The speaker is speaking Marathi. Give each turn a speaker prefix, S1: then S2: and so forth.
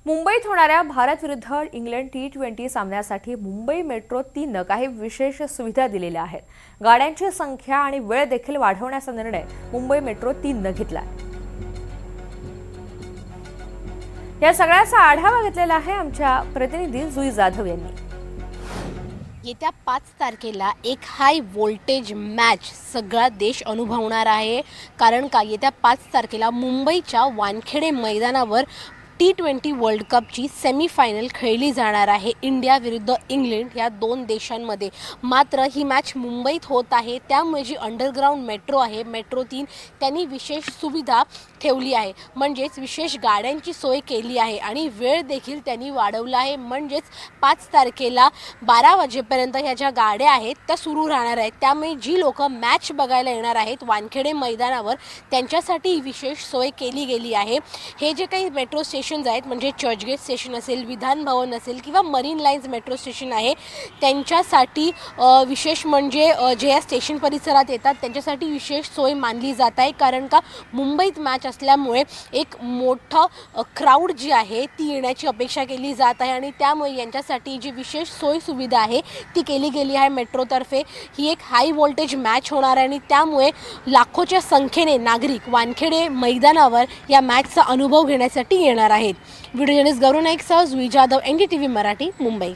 S1: मुंबईत होणाऱ्या भारत विरुद्ध इंग्लंड T20 सामन्यासाठी मुंबई मेट्रो 3 काही विशेष सुविधा दिलेल्या आहेत. गाड्यांची संख्या आणि वेळ देखील वाढवण्याचा निर्णय मुंबई मेट्रो 3 घेतलाय. या सगळ्याचा आढावा घेतलेला आहे आमच्या प्रतिनिधी जुई जाधव यांनी.
S2: येत्या 5 तारखेला एक हाय व्होल्टेज मॅच सगळा देश अनुभवणार आहे. कारण का येत्या 5 तारखेला मुंबईच्या वानखेडे मैदानावर T20 वर्ल्ड कपची सेमीफायनल खेळली जाणार आहे इंडिया विरुद्ध इंग्लंड या दोन देशांमध्ये. मात्र ही मॅच मुंबईत होत आहे, त्यामुळे जी अंडरग्राउंड मेट्रो आहे मेट्रो 3 त्यांनी विशेष सुविधा ठेवली आहे. म्हणजेच विशेष गाड्यांची सोय केली आहे आणि वेळ देखील त्यांनी वाढवला आहे. म्हणजेच 5 तारखेला 12 वाजेपर्यंत ह्या ज्या गाड्या आहेत त्या सुरू राहणार आहेत. त्यामुळे जी लोक मॅच बघायला येणार आहेत वानखेडे मैदानावर त्यांच्यासाठी विशेष सोय केली गेली आहे. हे जे काही मेट्रो स्टेशन्स आहेत म्हणजे चर्चगेट स्टेशन असेल, विधान भवन असेल किंवा मरीन लाईन्स मेट्रो स्टेशन आहे, त्यांच्यासाठी विशेष म्हणजे जे या स्टेशन परिसरात येतात त्यांच्यासाठी विशेष सोय मानली जात आहे. कारण का मुंबईत मॅच असल्यामुळे एक मोठं क्राऊड जी आहे ती येण्याची अपेक्षा केली जात आहे आणि त्यामुळे यांच्यासाठी जी विशेष सोय सुविधा आहे ती केली गेली आहे मेट्रोतर्फे. ही एक हाय व्होल्टेज मॅच होणार आहे आणि त्यामुळे लाखोच्या संख्येने नागरिक वानखेडे मैदानावर या मॅचचा अनुभव घेण्यासाठी येणार आहेत. व्हिडिओ जर्नलिस्ट गौरव नाईकसह जुई जाधव, NDTV मराठी, मुंबई.